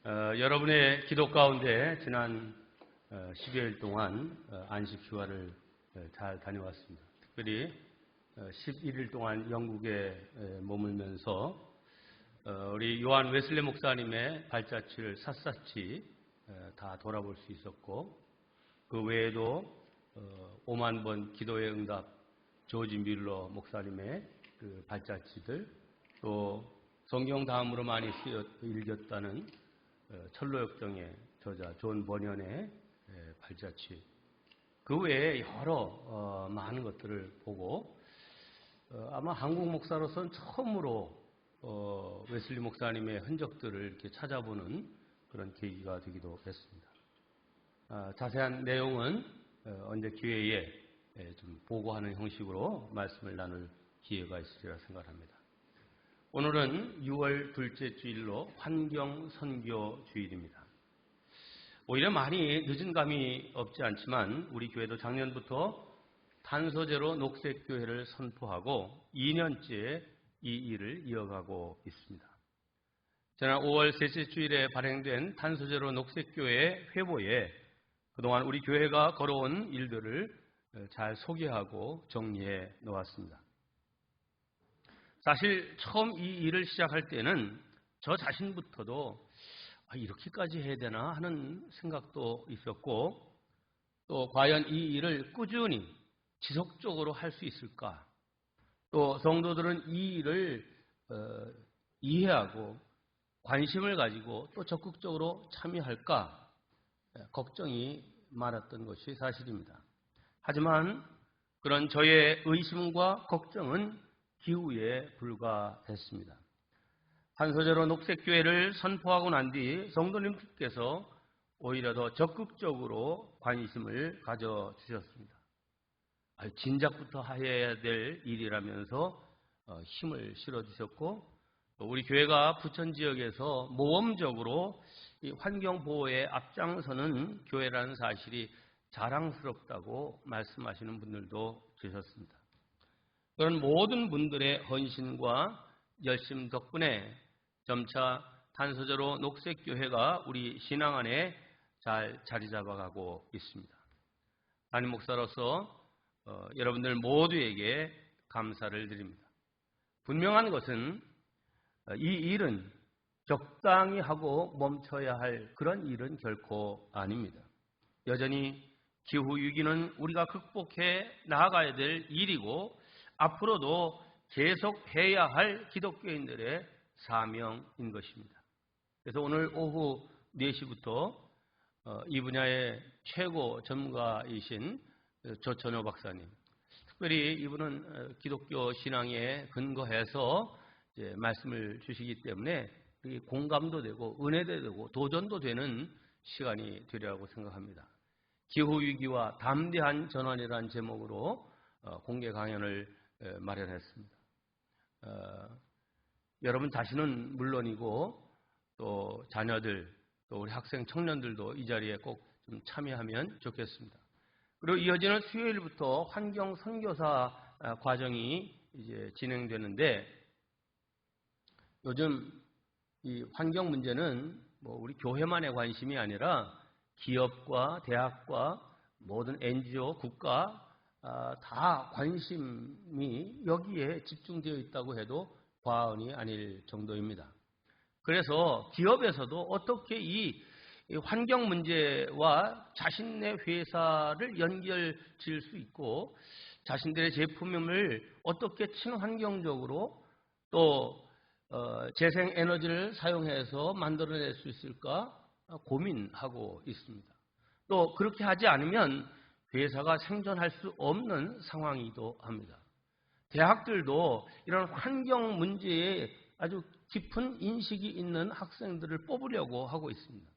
여러분의 기도 가운데 지난 10여일 동안 안식 휴가를 잘 다녀왔습니다. 특별히 11일 동안 영국에 머물면서 우리 요한 웨슬리 목사님의 발자취를 샅샅이 다 돌아볼 수 있었고, 그 외에도 5만 번 기도의 응답 조지 뮬러 목사님의 그 발자취들, 또 성경 다음으로 많이 읽었다는 철로역정의 저자 존 버년의 발자취, 그 외에 여러 많은 것들을 보고 아마 한국 목사로서는 처음으로 웨슬리 목사님의 흔적들을 이렇게 찾아보는 그런 계기가 되기도 했습니다. 자세한 내용은 언제 기회에 좀 보고하는 형식으로 말씀을 나눌 기회가 있으리라 생각합니다. 오늘은 6월 둘째 주일로 환경 선교 주일입니다. 오히려 많이 늦은 감이 없지 않지만 우리 교회도 작년부터 탄소제로 녹색교회를 선포하고 2년째 이 일을 이어가고 있습니다. 지난 5월 셋째 주일에 발행된 탄소제로 녹색교회 회보에 그동안 우리 교회가 걸어온 일들을 잘 소개하고 정리해 놓았습니다. 사실 처음 이 일을 시작할 때는 저 자신부터도 이렇게까지 해야 되나 하는 생각도 있었고, 또 과연 이 일을 꾸준히 지속적으로 할 수 있을까, 또 성도들은 이 일을 이해하고 관심을 가지고 또 적극적으로 참여할까 걱정이 많았던 것이 사실입니다. 하지만 그런 저의 의심과 걱정은 기우에 불과했습니다. 탄소제로 녹색교회를 선포하고 난 뒤 성도님들께서 오히려 더 적극적으로 관심을 가져주셨습니다. 진작부터 해야 될 일이라면서 힘을 실어주셨고, 우리 교회가 부천 지역에서 모범적으로 이 환경보호에 앞장서는 교회라는 사실이 자랑스럽다고 말씀하시는 분들도 계셨습니다. 그런 모든 분들의 헌신과 열심 덕분에 점차 탄소제로 녹색교회가 우리 신앙 안에 잘 자리 잡아가고 있습니다. 담임 목사로서 여러분들 모두에게 감사를 드립니다. 분명한 것은 이 일은 적당히 하고 멈춰야 할 그런 일은 결코 아닙니다. 여전히 기후위기는 우리가 극복해 나아가야 될 일이고, 앞으로도 계속해야 할 기독교인들의 사명인 것입니다. 그래서 오늘 오후 4시부터 이 분야의 최고 전문가이신 조천호 박사님, 특별히 이분은 기독교 신앙에 근거해서 이제 말씀을 주시기 때문에 공감도 되고 은혜도 되고 도전도 되는 시간이 되리라고 생각합니다. 기후위기와 담대한 전환이라는 제목으로 공개 강연을 마련했습니다. 여러분 자신은 물론이고 또 자녀들, 또 우리 학생 청년들도 이 자리에 꼭 좀 참여하면 좋겠습니다. 그리고 이어지는 수요일부터 환경 선교사 과정이 이제 진행되는데, 요즘 이 환경 문제는 우리 교회만의 관심이 아니라 기업과 대학과 모든 NGO, 국가 다 관심이 여기에 집중되어 있다고 해도 과언이 아닐 정도입니다. 그래서 기업에서도 어떻게 이 환경 문제와 자신의 회사를 연결 지을 수 있고, 자신들의 제품을 어떻게 친환경적으로 또 재생에너지를 사용해서 만들어낼 수 있을까 고민하고 있습니다. 또 그렇게 하지 않으면 회사가 생존할 수 없는 상황이기도 합니다. 대학들도 이런 환경 문제에 아주 깊은 인식이 있는 학생들을 뽑으려고 하고 있습니다.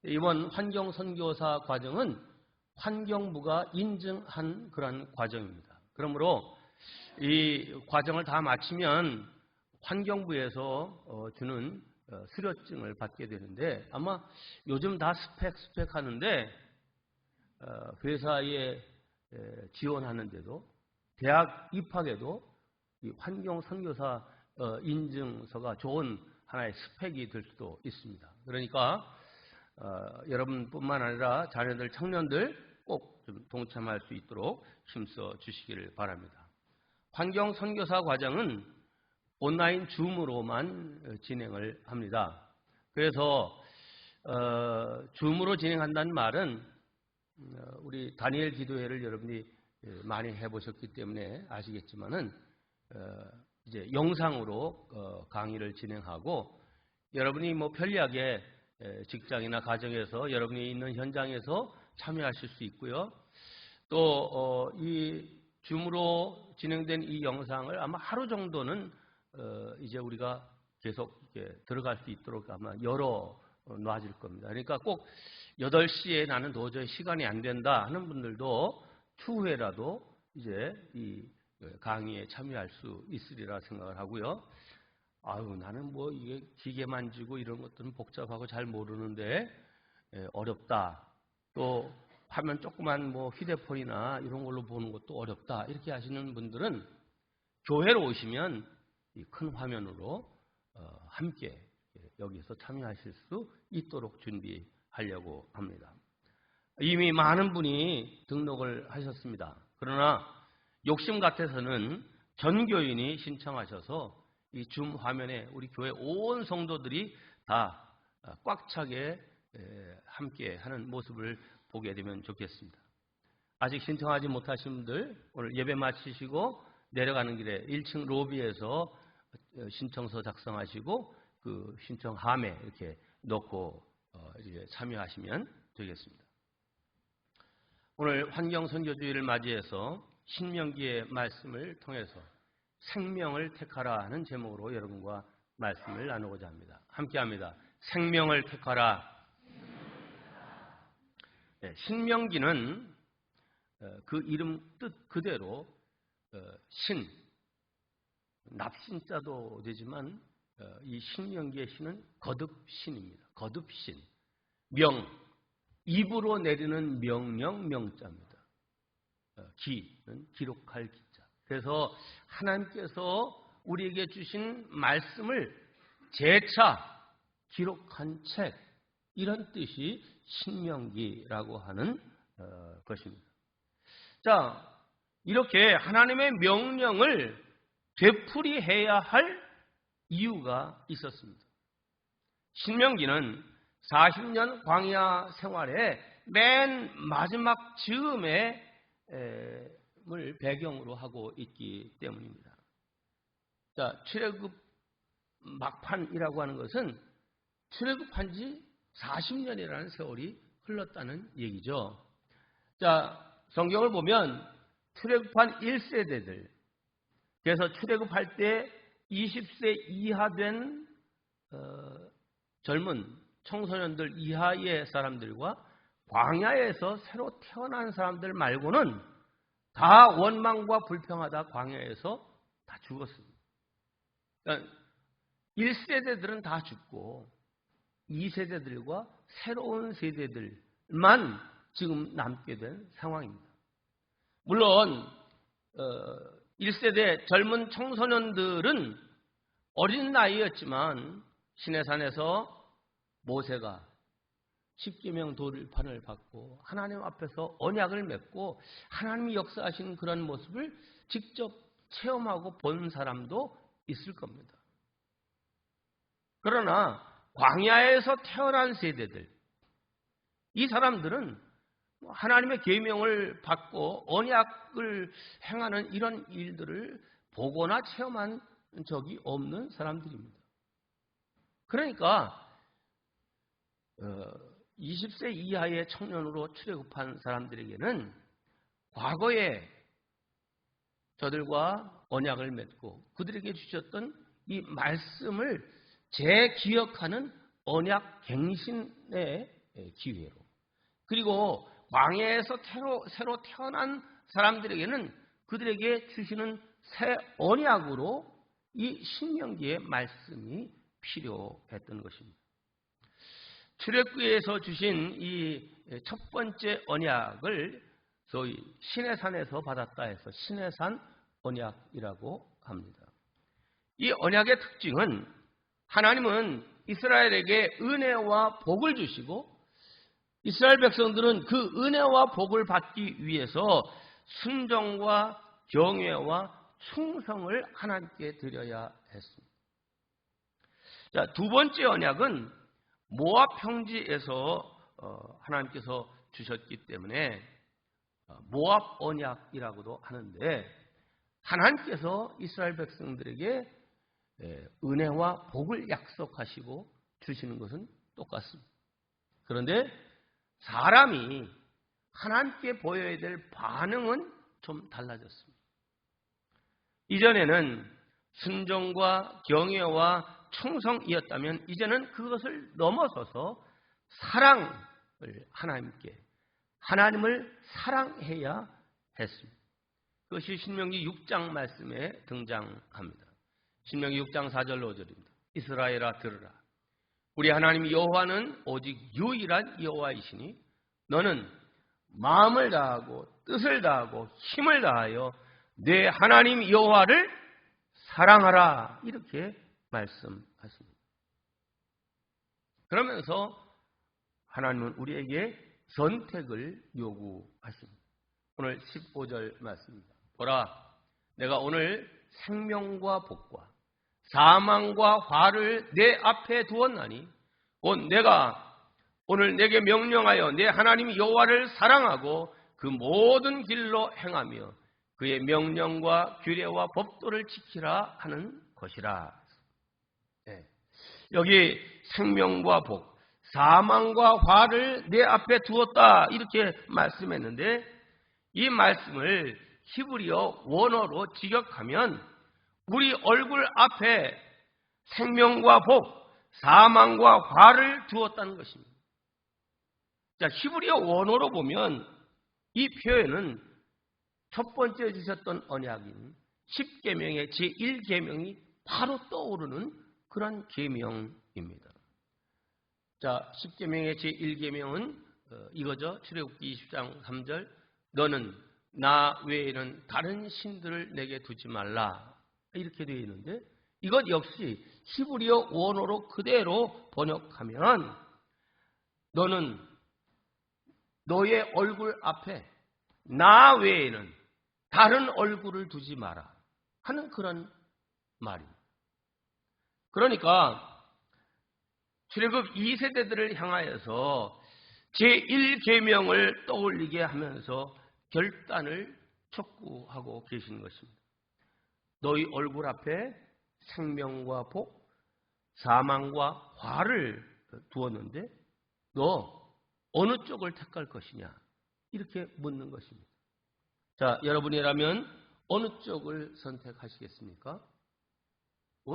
이번 환경 선교사 과정은 환경부가 인증한 그런 과정입니다. 그러므로 이 과정을 다 마치면 환경부에서 주는 수료증을 받게 되는데, 아마 요즘 다 스펙 하는데 회사에 지원하는데도, 대학 입학에도 이 환경 선교사 인증서가 좋은 하나의 스펙이 될 수도 있습니다. 그러니까 여러분뿐만 아니라 자녀들, 청년들 꼭 좀 동참할 수 있도록 힘써 주시기를 바랍니다. 환경 선교사 과정은 온라인 줌으로만 진행을 합니다. 그래서 줌으로 진행한다는 말은 우리 다니엘 기도회를 여러분이 많이 해보셨기 때문에 아시겠지만은 이제 영상으로 강의를 진행하고 여러분이 뭐 편리하게 직장이나 가정에서 여러분이 있는 현장에서 참여하실 수 있고요. 또 이 줌으로 진행된 이 영상을 아마 하루 정도는 이제 우리가 계속 들어갈 수 있도록 아마 열어 놔질 겁니다. 그러니까 꼭 8시에 나는 도저히 시간이 안 된다 하는 분들도 추후에라도 이제 이 강의에 참여할 수 있으리라 생각을 하고요. 아유, 나는 뭐 이게 기계 만지고 이런 것들은 복잡하고 잘 모르는데 어렵다. 또 화면 조그만 뭐 휴대폰이나 이런 걸로 보는 것도 어렵다. 이렇게 하시는 분들은 교회로 오시면 이 큰 화면으로 함께 여기서 참여하실 수 있도록 준비하려고 합니다. 이미 많은 분이 등록을 하셨습니다. 그러나 욕심 같아서는 전 교인이 신청하셔서 이 줌 화면에 우리 교회 온 성도들이 다 꽉 차게 함께 하는 모습을 보게 되면 좋겠습니다. 아직 신청하지 못하신 분들 오늘 예배 마치시고 내려가는 길에 1층 로비에서 신청서 작성하시고 그 신청함에 이렇게 넣고 이제 참여하시면 되겠습니다. 오늘 환경선교주의를 맞이해서 신명기의 말씀을 통해서 생명을 택하라 하는 제목으로 여러분과 말씀을 나누고자 합니다. 함께합니다. 생명을 택하라. 네, 신명기는 그 이름 뜻 그대로 신, 납신자도 되지만 이 신명기의 신은 거듭신입니다. 거듭신, 명, 입으로 내리는 명령, 명자입니다. 기는 기록할 기자. 그래서 하나님께서 우리에게 주신 말씀을 재차 기록한 책, 이런 뜻이 신명기라고 하는 것입니다. 자, 이렇게 하나님의 명령을 되풀이해야 할 이유가 있었습니다. 신명기는 40년 광야 생활의 맨 마지막 즈음에 을 배경으로 하고 있기 때문입니다. 자, 출애굽 막판이라고 하는 것은 출애굽한 지 40년이라는 세월이 흘렀다는 얘기죠. 자, 성경을 보면 출애굽한 1세대들, 그래서 출애굽할 때 20세 이하 된 젊은 청소년들 이하의 사람들과 광야에서 새로 태어난 사람들 말고는 다 원망과 불평하다 광야에서 다 죽었습니다. 그러니까 1세대들은 다 죽고 2세대들과 새로운 세대들만 지금 남게 된 상황입니다. 물론 1세대 젊은 청소년들은 어린 나이였지만 시내산에서 모세가 십계명 돌판을 받고 하나님 앞에서 언약을 맺고 하나님이 역사하신 그런 모습을 직접 체험하고 본 사람도 있을 겁니다. 그러나 광야에서 태어난 세대들, 이 사람들은 하나님의 계명을 받고 언약을 행하는 이런 일들을 보거나 체험한 적이 없는 사람들입니다. 그러니까 20세 이하의 청년으로 출애굽한 사람들에게는 과거에 저들과 언약을 맺고 그들에게 주셨던 이 말씀을 재기억하는 언약 갱신의 기회로, 그리고 광야에서 새로 태어난 사람들에게는 그들에게 주시는 새 언약으로 이 신명기의 말씀이 필요했던 것입니다. 출애굽기에서 주신 이 첫 번째 언약을 소위 시내산에서 받았다 해서 시내산 언약이라고 합니다. 이 언약의 특징은 하나님은 이스라엘에게 은혜와 복을 주시고 이스라엘 백성들은 그 은혜와 복을 받기 위해서 순종과 경외와 충성을 하나님께 드려야 했습니다. 자, 두 번째 언약은 모압 평지에서 하나님께서 주셨기 때문에 모압 언약이라고도 하는데, 하나님께서 이스라엘 백성들에게 은혜와 복을 약속하시고 주시는 것은 똑같습니다. 그런데 사람이 하나님께 보여야 될 반응은 좀 달라졌습니다. 이전에는 순종과 경외와 충성이었다면 이제는 그것을 넘어서서 사랑을 하나님을 사랑해야 했습니다. 그것이 신명기 6장 말씀에 등장합니다. 신명기 6장 4절 5절입니다. 이스라엘아 들으라. 우리 하나님 여호와는 오직 유일한 여호와이시니 너는 마음을 다하고 뜻을 다하고 힘을 다하여 내 하나님 여호와를 사랑하라. 이렇게 말씀하십니다. 그러면서 하나님은 우리에게 선택을 요구하십니다. 오늘 15절 말씀입니다. 보라, 내가 오늘 생명과 복과 사망과 화를 내 앞에 두었나니 곧 내가 오늘 내게 명령하여 내 하나님 여호와를 사랑하고 그 모든 길로 행하며 그의 명령과 규례와 법도를 지키라 하는 것이라. 네. 여기 생명과 복, 사망과 화를 내 앞에 두었다 이렇게 말씀했는데, 이 말씀을 히브리어 원어로 직역하면 우리 얼굴 앞에 생명과 복, 사망과 화를 두었다는 것입니다. 자, 히브리어 원어로 보면 이 표현은 첫 번째 주셨던 언약인 10계명의 제1계명이 바로 떠오르는 그런 계명입니다. 자, 10계명의 제1계명은 이거죠. 출애굽기 20장 3절 너는 나 외에는 다른 신들을 내게 두지 말라 이렇게 되어 있는데, 이것 역시 히브리어 원어로 그대로 번역하면 너는 너의 얼굴 앞에 나 외에는 다른 얼굴을 두지 마라 하는 그런 말입니다. 그러니까 출애굽 2세대들을 향하여서 제1계명을 떠올리게 하면서 결단을 촉구하고 계시는 것입니다. 너희 얼굴 앞에 생명과 복, 사망과 화를 두었는데 너 어느 쪽을 택할 것이냐 이렇게 묻는 것입니다. 자, 여러분이라면 어느 쪽을 선택하시겠습니까?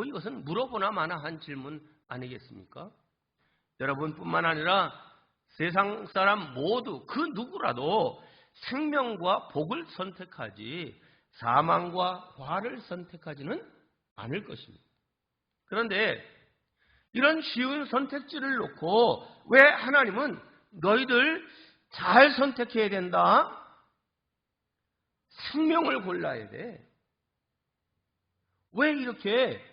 이것은 물어보나 마나 한 질문 아니겠습니까? 여러분뿐만 아니라 세상 사람 모두 그 누구라도 생명과 복을 선택하지 사망과 화를 선택하지는 않을 것입니다. 그런데 이런 쉬운 선택지를 놓고 왜 하나님은 너희들 잘 선택해야 된다, 생명을 골라야 돼, 왜 이렇게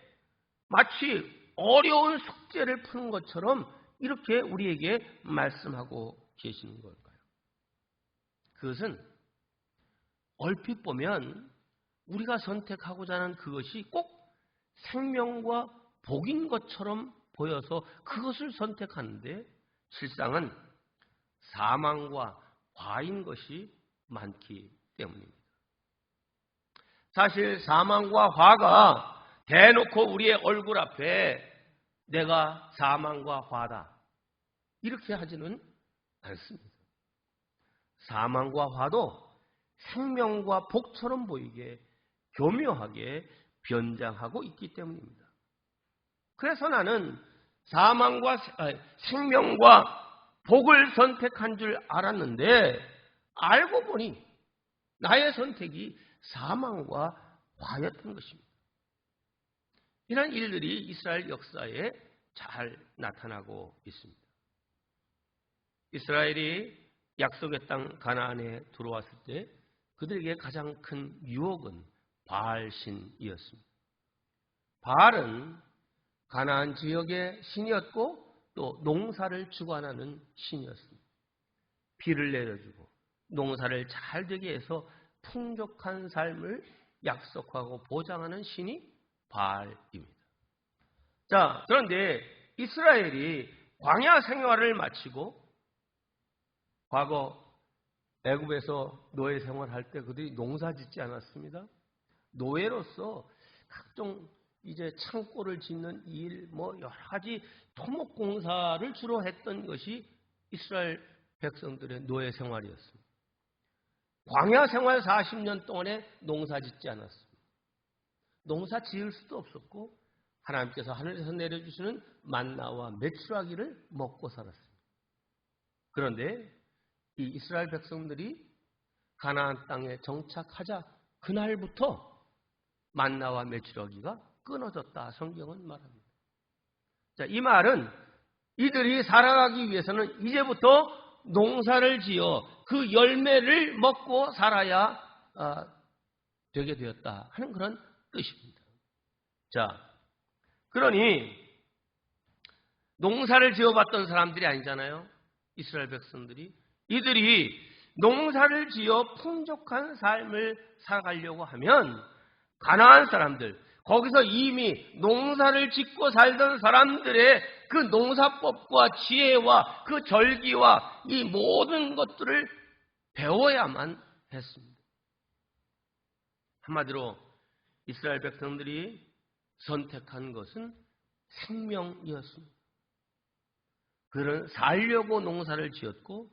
마치 어려운 숙제를 푸는 것처럼 이렇게 우리에게 말씀하고 계시는 걸까요? 그것은 얼핏 보면 우리가 선택하고자 하는 그것이 꼭 생명과 복인 것처럼 보여서 그것을 선택하는데 실상은 사망과 화인 것이 많기 때문입니다. 사실 사망과 화가 대놓고 우리의 얼굴 앞에 내가 사망과 화다 이렇게 하지는 않습니다. 사망과 화도 생명과 복처럼 보이게 교묘하게 변장하고 있기 때문입니다. 그래서 나는 생명과 복을 선택한 줄 알았는데 알고 보니 나의 선택이 사망과 화였던 것입니다. 이런 일들이 이스라엘 역사에 잘 나타나고 있습니다. 이스라엘이 약속의 땅 가나안에 들어왔을 때 그들에게 가장 큰 유혹은 바알신이었습니다. 바알은 가나안 지역의 신이었고 또 농사를 주관하는 신이었습니다. 비를 내려주고 농사를 잘 되게 해서 풍족한 삶을 약속하고 보장하는 신이 바알입니다. 자, 그런데 이스라엘이 광야 생활을 마치고 과거 애굽에서 노예 생활할 때 그들이 농사 짓지 않았습니다. 노예로서 각종 이제 창고를 짓는 일, 여러 가지 토목 공사를 주로 했던 것이 이스라엘 백성들의 노예 생활이었습니다. 광야 생활 40년 동안에 농사 짓지 않았습니다. 농사 지을 수도 없었고 하나님께서 하늘에서 내려주시는 만나와 메추라기를 먹고 살았습니다. 그런데 이 이스라엘 백성들이 가나안 땅에 정착하자 그날부터 만나와 메추라기가 끊어졌다. 성경은 말합니다. 자, 이 말은 이들이 살아가기 위해서는 이제부터 농사를 지어 그 열매를 먹고 살아야 되게 되었다 하는 그런 뜻입니다. 자, 그러니 농사를 지어봤던 사람들이 아니잖아요. 이스라엘 백성들이. 이들이 농사를 지어 풍족한 삶을 살아가려고 하면 가나안 사람들, 거기서 이미 농사를 짓고 살던 사람들의 그 농사법과 지혜와 그 절기와 이 모든 것들을 배워야만 했습니다. 한마디로 이스라엘 백성들이 선택한 것은 생명이었습니다. 그들은 살려고 농사를 지었고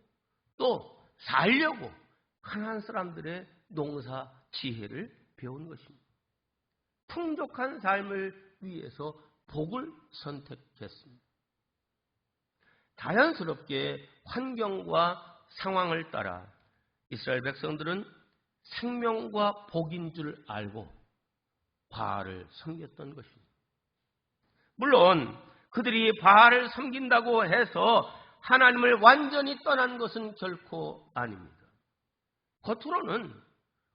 또 살려고 가나안 사람들의 농사 지혜를 배운 것입니다. 풍족한 삶을 위해서 복을 선택했습니다. 자연스럽게 환경과 상황을 따라 이스라엘 백성들은 생명과 복인 줄 알고 바알을 섬겼던 것입니다. 물론 그들이 바알을 섬긴다고 해서 하나님을 완전히 떠난 것은 결코 아닙니다. 겉으로는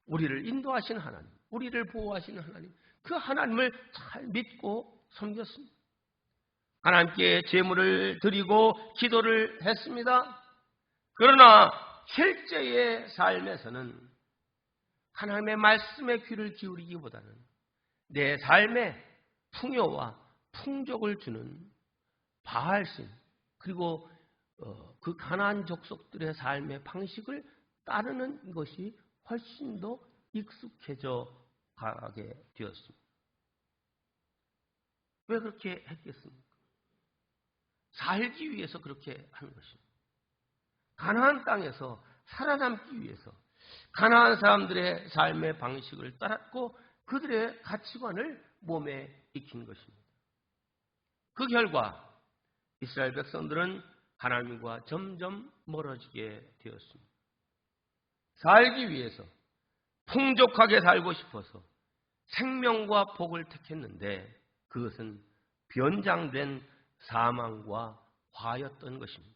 우리를 인도하신 하나님, 우리를 보호하시는 하나님, 그 하나님을 잘 믿고 섬겼습니다. 하나님께 제물을 드리고 기도를 했습니다. 그러나 실제의 삶에서는 하나님의 말씀에 귀를 기울이기보다는 내 삶에 풍요와 풍족을 주는 바알신, 그리고 그 가나안 족속들의 삶의 방식을 따르는 것이 훨씬 더 익숙해져 가게 되었습니다. 왜 그렇게 했겠습니까? 살기 위해서 그렇게 하는 것입니다. 가나안 땅에서 살아남기 위해서 가나안 사람들의 삶의 방식을 따랐고 그들의 가치관을 몸에 익힌 것입니다. 그 결과 이스라엘 백성들은 하나님과 점점 멀어지게 되었습니다. 살기 위해서 풍족하게 살고 싶어서 생명과 복을 택했는데 그것은 변장된 사망과 화였던 것입니다.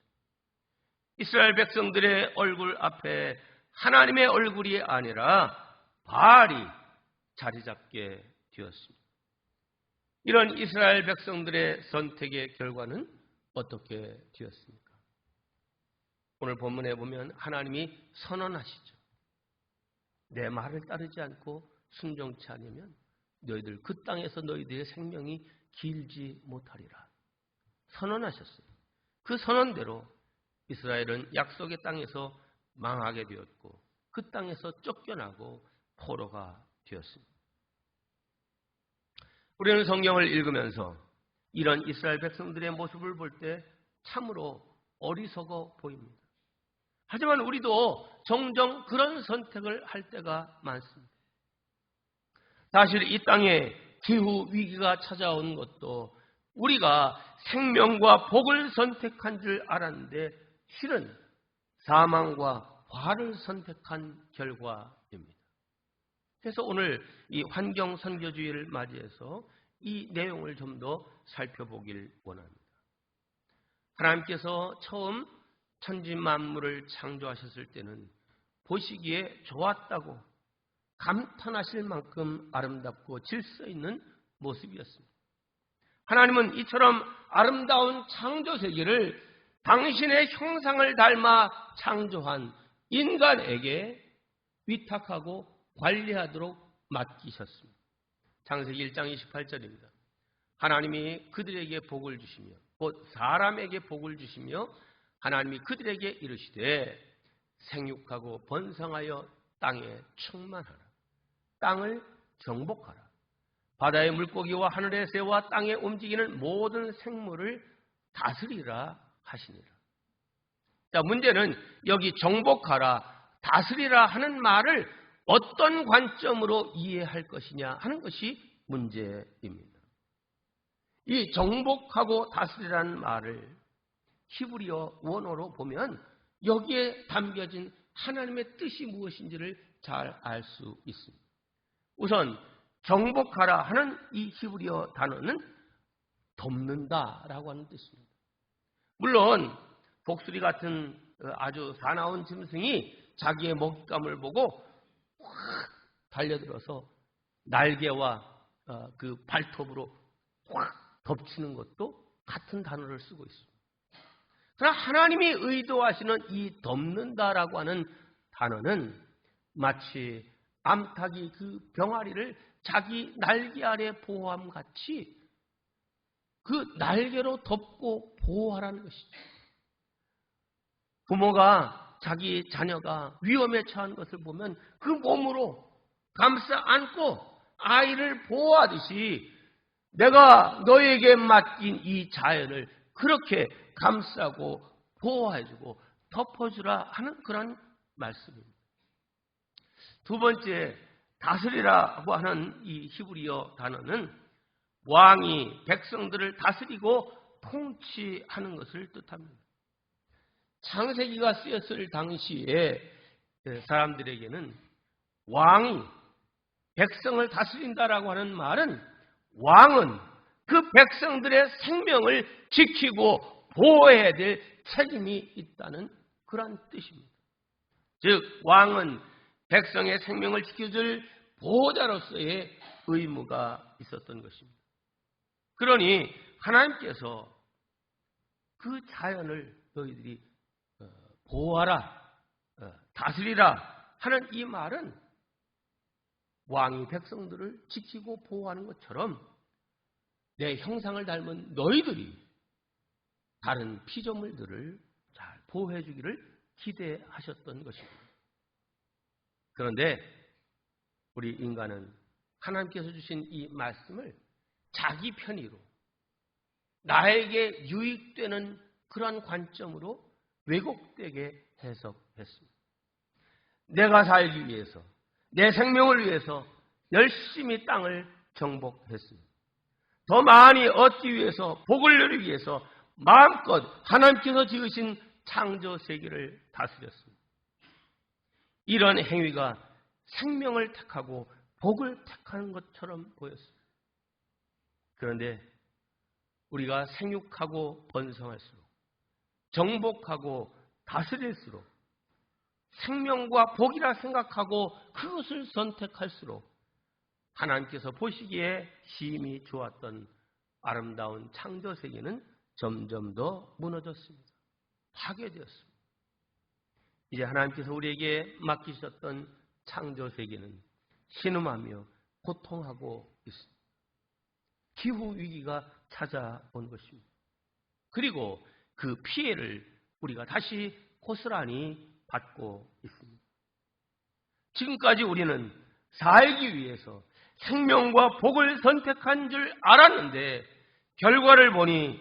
이스라엘 백성들의 얼굴 앞에 하나님의 얼굴이 아니라 바알이 자리 잡게 되었습니다. 이런 이스라엘 백성들의 선택의 결과는 어떻게 되었습니까? 오늘 본문에 보면 하나님이 선언하시죠. 내 말을 따르지 않고 순종치 않으면 너희들 그 땅에서 너희들의 생명이 길지 못하리라. 선언하셨어요. 그 선언대로 이스라엘은 약속의 땅에서 망하게 되었고 그 땅에서 쫓겨나고 포로가 되었습니다. 우리는 성경을 읽으면서 이런 이스라엘 백성들의 모습을 볼 때 참으로 어리석어 보입니다. 하지만 우리도 종종 그런 선택을 할 때가 많습니다. 사실 이 땅에 기후 위기가 찾아온 것도 우리가 생명과 복을 선택한 줄 알았는데 실은 사망과 화를 선택한 결과입니다. 그래서 오늘 이 환경 선교주의를 맞이해서 이 내용을 좀 더 살펴보길 원합니다. 하나님께서 처음 천지 만물을 창조하셨을 때는 보시기에 좋았다고 감탄하실 만큼 아름답고 질서 있는 모습이었습니다. 하나님은 이처럼 아름다운 창조 세계를 당신의 형상을 닮아 창조한 인간에게 위탁하고 관리하도록 맡기셨습니다. 창세기 1장 28절입니다. 하나님이 그들에게 복을 주시며 곧 사람에게 복을 주시며 하나님이 그들에게 이르시되 생육하고 번성하여 땅에 충만하라. 땅을 정복하라. 바다의 물고기와 하늘의 새와 땅에 움직이는 모든 생물을 다스리라 하시니라. 자, 문제는 여기 정복하라, 다스리라 하는 말을 어떤 관점으로 이해할 것이냐 하는 것이 문제입니다. 이 정복하고 다스리라는 말을 히브리어 원어로 보면 여기에 담겨진 하나님의 뜻이 무엇인지를 잘 알 수 있습니다. 우선 정복하라 하는 이 히브리어 단어는 덮는다라고 하는 뜻입니다. 물론 독수리 같은 아주 사나운 짐승이 자기의 먹잇감을 보고 확 달려들어서 날개와 그 발톱으로 확 덮치는 것도 같은 단어를 쓰고 있습니다. 그러나 하나님이 의도하시는 이 덮는다라고 하는 단어는 마치 암탉이 그 병아리를 자기 날개 아래 보호함 같이 그 날개로 덮고 보호하라는 것이죠. 부모가 자기 자녀가 위험에 처한 것을 보면 그 몸으로 감싸 안고 아이를 보호하듯이 내가 너에게 맡긴 이 자연을 그렇게 감싸고 보호해주고 덮어주라 하는 그런 말씀입니다. 두 번째, 다스리라고 하는 이 히브리어 단어는 왕이 백성들을 다스리고 통치하는 것을 뜻합니다. 창세기가 쓰였을 당시에 사람들에게는 왕이 백성을 다스린다라고 하는 말은 왕은 그 백성들의 생명을 지키고 보호해야 될 책임이 있다는 그런 뜻입니다. 즉 왕은 백성의 생명을 지켜줄 보호자로서의 의무가 있었던 것입니다. 그러니 하나님께서 그 자연을 너희들이 보호하라, 다스리라 하는 이 말은 왕이 백성들을 지키고 보호하는 것처럼 내 형상을 닮은 너희들이 다른 피조물들을 잘 보호해 주기를 기대하셨던 것입니다. 그런데 우리 인간은 하나님께서 주신 이 말씀을 자기 편의로 나에게 유익되는 그런 관점으로 왜곡되게 해석했습니다. 내가 살기 위해서, 내 생명을 위해서 열심히 땅을 정복했습니다. 더 많이 얻기 위해서, 복을 누리기 위해서 마음껏 하나님께서 지으신 창조 세계를 다스렸습니다. 이런 행위가 생명을 택하고 복을 택하는 것처럼 보였습니다. 그런데 우리가 생육하고 번성할수록, 정복하고 다스릴수록, 생명과 복이라 생각하고 그것을 선택할수록 하나님께서 보시기에 심히 좋았던 아름다운 창조 세계는 점점 더 무너졌습니다. 파괴되었습니다. 이제 하나님께서 우리에게 맡기셨던 창조 세계는 신음하며 고통하고 있습니다. 기후 위기가 찾아온 것입니다. 그리고 그 피해를 우리가 다시 고스란히 받고 있습니다. 지금까지 우리는 살기 위해서 생명과 복을 선택한 줄 알았는데 결과를 보니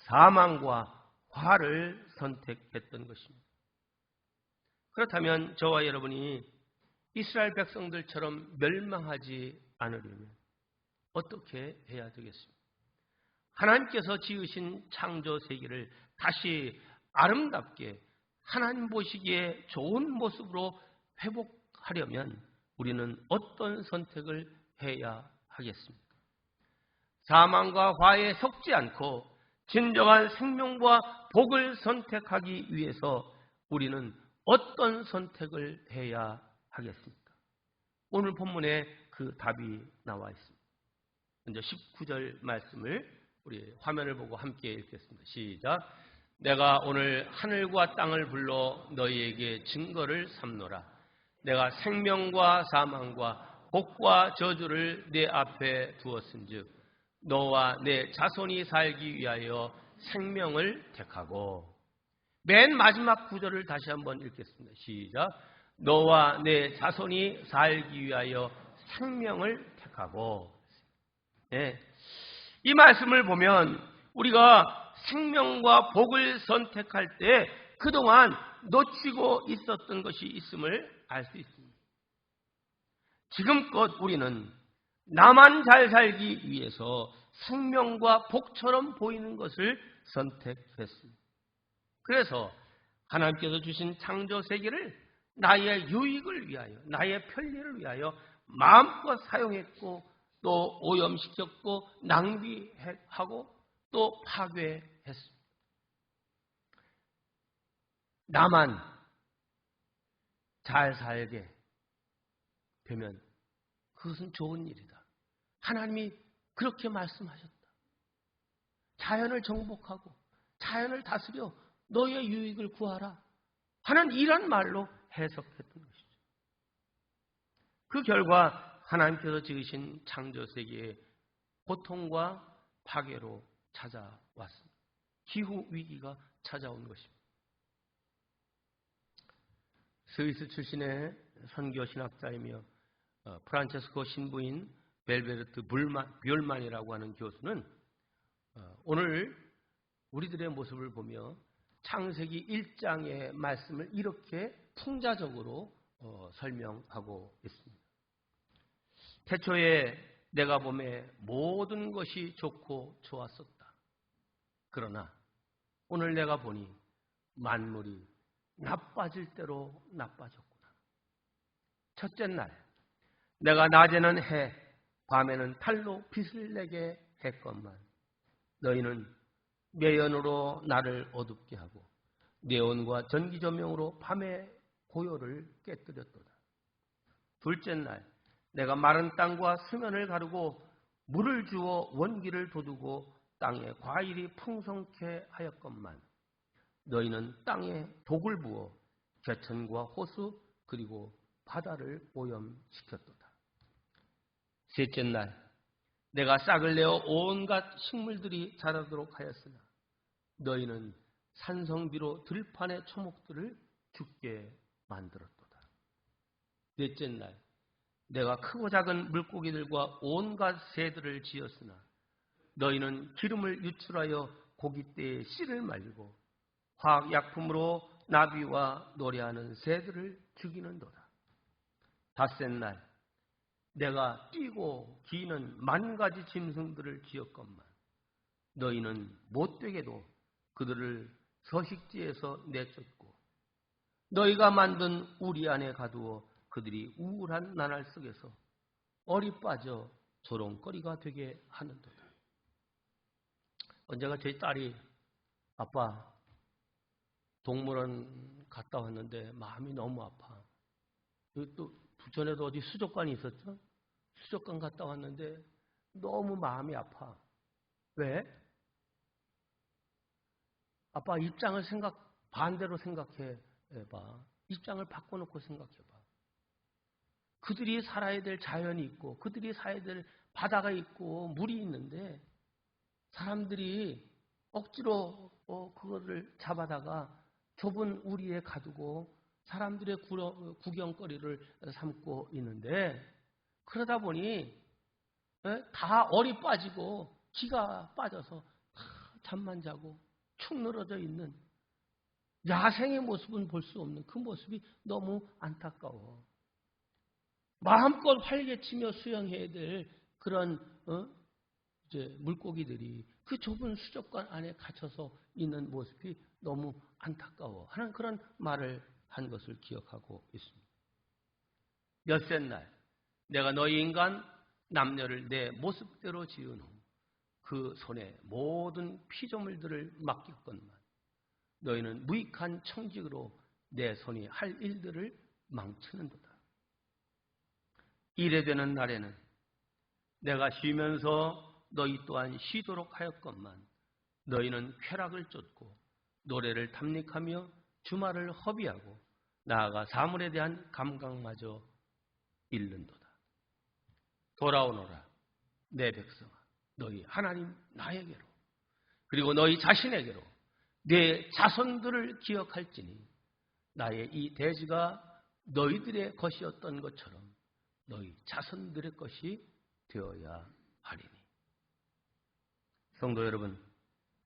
사망과 화를 선택했던 것입니다. 그렇다면 저와 여러분이 이스라엘 백성들처럼 멸망하지 않으려면 어떻게 해야 되겠습니까? 하나님께서 지으신 창조 세계를 다시 아름답게 하나님 보시기에 좋은 모습으로 회복하려면 우리는 어떤 선택을 해야 하겠습니까? 사망과 화에 속지 않고 진정한 생명과 복을 선택하기 위해서 우리는 어떤 선택을 해야 하겠습니까? 오늘 본문에 그 답이 나와 있습니다. 먼저 19절 말씀을 우리 화면을 보고 함께 읽겠습니다. 시작. 내가 오늘 하늘과 땅을 불러 너희에게 증거를 삼노라. 내가 생명과 사망과 복과 저주를 내 앞에 두었은즉 너와 내 자손이 살기 위하여 생명을 택하고. 맨 마지막 구절을 다시 한번 읽겠습니다. 시작. 너와 내 자손이 살기 위하여 생명을 택하고. 네. 이 말씀을 보면 우리가 생명과 복을 선택할 때 그동안 놓치고 있었던 것이 있음을 알 수 있습니다. 지금껏 우리는 나만 잘 살기 위해서 생명과 복처럼 보이는 것을 선택했습니다. 그래서 하나님께서 주신 창조 세계를 나의 유익을 위하여, 나의 편리를 위하여 마음껏 사용했고 또 오염시켰고 낭비하고 또 파괴했습니다. 나만 잘 살게 되면 그것은 좋은 일이다. 하나님이 그렇게 말씀하셨다. 자연을 정복하고 자연을 다스려 너의 유익을 구하라 하는 이런 말로 해석했던 것이죠. 그 결과 하나님께서 지으신 창조 세계에 고통과 파괴로 찾아왔습니다. 기후 위기가 찾아온 것입니다. 스위스 출신의 선교 신학자이며 프란체스코 신부인 벨베르트 뷰얼만이라고 하는 교수는 오늘 우리들의 모습을 보며 창세기 1장의 말씀을 이렇게 풍자적으로 설명하고 있습니다. 태초에 내가 보매 모든 것이 좋고 좋았었다. 그러나 오늘 내가 보니 만물이 나빠질 대로 나빠졌구나. 첫째 날 내가 낮에는 해 밤에는 달로 빛을 내게 했건만 너희는 매연으로 나를 어둡게 하고 네온과 전기조명으로 밤의 고요를 깨뜨렸도다. 둘째 날 내가 마른 땅과 수면을 가르고 물을 주어 원기를 돋우고 땅에 과일이 풍성케 하였건만 너희는 땅에 독을 부어 개천과 호수 그리고 바다를 오염시켰도다. 셋째 날 내가 싹을 내어 온갖 식물들이 자라도록 하였으나 너희는 산성비로 들판의 초목들을 죽게 만들었도다. 넷째 날 내가 크고 작은 물고기들과 온갖 새들을 지었으나 너희는 기름을 유출하여 고깃대에 씨를 말리고 화학약품으로 나비와 노래하는 새들을 죽이는도다. 닷새 날 내가 뛰고 기는 만 가지 짐승들을 지었건만 너희는 못되게도 그들을 서식지에서 내쫓고 너희가 만든 우리 안에 가두어 그들이 우울한 나날 속에서 얼이 빠져 조롱거리가 되게 하는도다. 언제가 저희 딸이 아빠 동물원 갔다 왔는데 마음이 너무 아파. 또 부천에도 어디 수족관이 있었죠? 수족관 갔다 왔는데 너무 마음이 아파. 왜? 아빠 입장을 반대로 생각해봐. 입장을 바꿔놓고 생각해봐. 그들이 살아야 될 자연이 있고 그들이 살아야 될 바다가 있고 물이 있는데 사람들이 억지로 그거를 잡아다가 좁은 우리에 가두고 사람들의 구경거리를 삼고 있는데 그러다 보니 다 얼이 빠지고 기가 빠져서 잠만 자고 축 늘어져 있는 야생의 모습은 볼 수 없는 그 모습이 너무 안타까워. 마음껏 활개치며 수영해야 될 그런 이제 물고기들이 그 좁은 수족관 안에 갇혀서 있는 모습이 너무 안타까워 하는 그런 말을 한 것을 기억하고 있습니다. 몇째 날 내가 너희 인간 남녀를 내 모습대로 지은 후 그 손에 모든 피조물들을 맡겼건만 너희는 무익한 청직으로 내 손이 할 일들을 망치는도다. 이래 되는 날에는 내가 쉬면서 너희 또한 쉬도록 하였건만 너희는 쾌락을 쫓고 노래를 탐닉하며 주말을 허비하고 나아가 사물에 대한 감각마저 잃는도다. 돌아오너라 내 백성아, 너희 하나님 나에게로, 그리고 너희 자신에게로 내 자손들을 기억할지니 나의 이 대지가 너희들의 것이었던 것처럼 너희 자손들의 것이 되어야 하리니. 성도 여러분,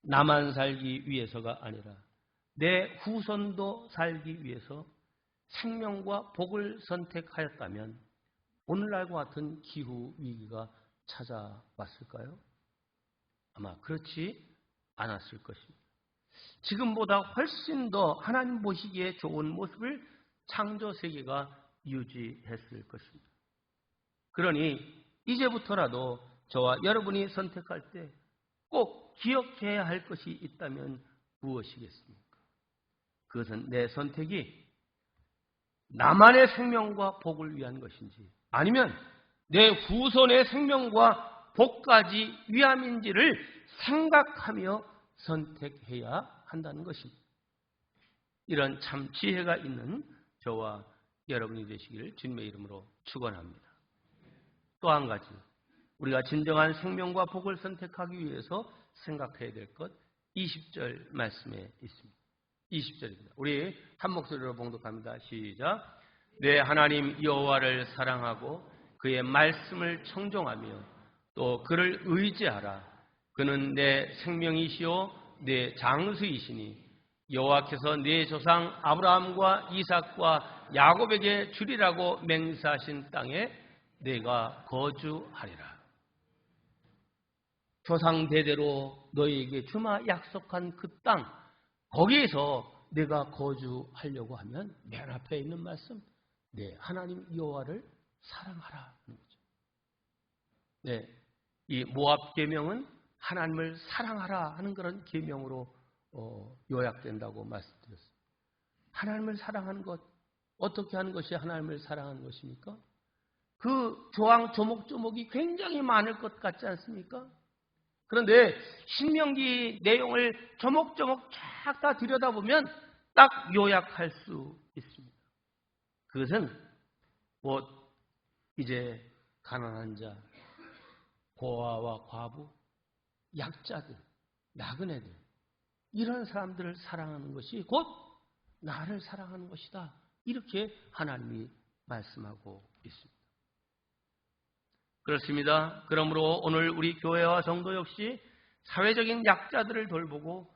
나만 살기 위해서가 아니라 내 후손도 살기 위해서 생명과 복을 선택하였다면 오늘날과 같은 기후 위기가 찾아왔을까요? 아마 그렇지 않았을 것입니다. 지금보다 훨씬 더 하나님 보시기에 좋은 모습을 창조 세계가 유지했을 것입니다. 그러니 이제부터라도 저와 여러분이 선택할 때 꼭 기억해야 할 것이 있다면 무엇이겠습니까? 그것은 내 선택이 나만의 생명과 복을 위한 것인지 아니면 내 후손의 생명과 복까지 위함인지를 생각하며 선택해야 한다는 것입니다. 이런 참 지혜가 있는 저와 여러분이 되시기를 주님의 이름으로 축원합니다. 또 한 가지, 우리가 진정한 생명과 복을 선택하기 위해서 생각해야 될 것 20절 말씀에 있습니다. 20절입니다. 우리 한 목소리로 봉독합니다. 시작. 내 하나님 여호와를 사랑하고 그의 말씀을 청종하며 또 그를 의지하라. 그는 내 생명이시요 내 장수이시니 여호와께서 네 조상 아브라함과 이삭과 야곱에게 주리라고 맹세하신 땅에 내가 거주하리라. 조상 대대로 너희에게 주마 약속한 그 땅, 거기에서 내가 거주하려고 하면 맨 앞에 있는 말씀, 네, 하나님 여호와를 사랑하라 하는 거죠. 네, 이 모압 계명은 하나님을 사랑하라 하는 그런 계명으로 요약된다고 말씀드렸습니다. 하나님을 사랑하는 것, 어떻게 하는 것이 하나님을 사랑하는 것입니까? 그 조항 조목조목이 굉장히 많을 것 같지 않습니까? 그런데 신명기 내용을 조목조목 쫙 다 들여다보면 딱 요약할 수 있습니다. 그것은 곧 이제 가난한 자, 고아와 과부, 약자들, 나그네들, 이런 사람들을 사랑하는 것이 곧 나를 사랑하는 것이다. 이렇게 하나님이 말씀하고 있습니다. 그렇습니다. 그러므로 오늘 우리 교회와 성도 역시 사회적인 약자들을 돌보고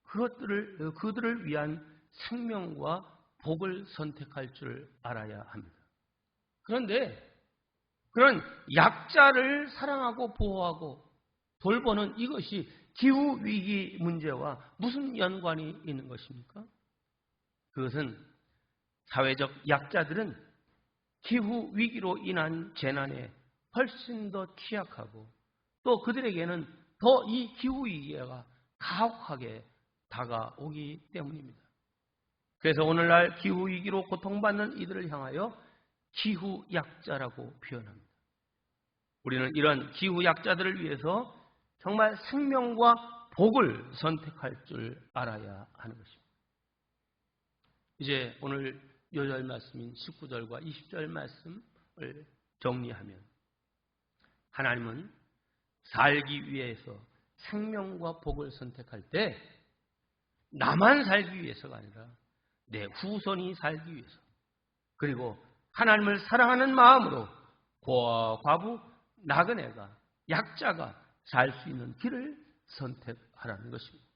그들을 위한 생명과 복을 선택할 줄 알아야 합니다. 그런데 그런 약자를 사랑하고 보호하고 돌보는 이것이 기후위기 문제와 무슨 연관이 있는 것입니까? 그것은 사회적 약자들은 기후위기로 인한 재난에 훨씬 더 취약하고 또 그들에게는 더 이 기후위기가 가혹하게 다가오기 때문입니다. 그래서 오늘날 기후위기로 고통받는 이들을 향하여 기후약자라고 표현합니다. 우리는 이런 기후약자들을 위해서 정말 생명과 복을 선택할 줄 알아야 하는 것입니다. 이제 오늘 요절 말씀인 19절과 20절 말씀을 정리하면 하나님은 살기 위해서 생명과 복을 선택할 때 나만 살기 위해서가 아니라 내 후손이 살기 위해서, 그리고 하나님을 사랑하는 마음으로 고아와 과부, 나그네가, 약자가 살 수 있는 길을 선택하라는 것입니다.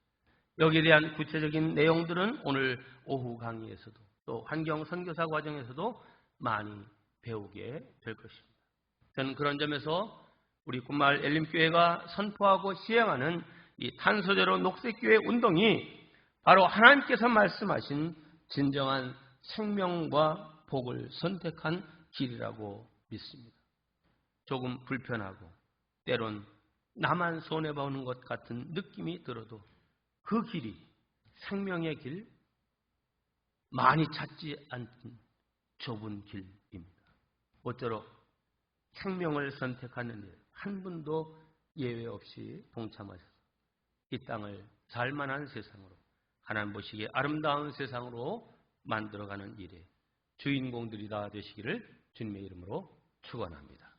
여기에 대한 구체적인 내용들은 오늘 오후 강의에서도 또 환경 선교사 과정에서도 많이 배우게 될 것입니다. 저는 그런 점에서 우리 군마을 엘림교회가 선포하고 시행하는 이 탄소제로 녹색교회 운동이 바로 하나님께서 말씀하신 진정한 생명과 복을 선택한 길이라고 믿습니다. 조금 불편하고 때론 나만 손해보는 것 같은 느낌이 들어도 그 길이 생명의 길, 많이 찾지 않는 좁은 길입니다. 모쪼록 생명을 선택하는 일 한 분도 예외 없이 동참하셔서 이 땅을 살만한 세상으로, 하나님 보시기에 아름다운 세상으로 만들어가는 일에 주인공들이 다 되시기를 주님의 이름으로 축원합니다.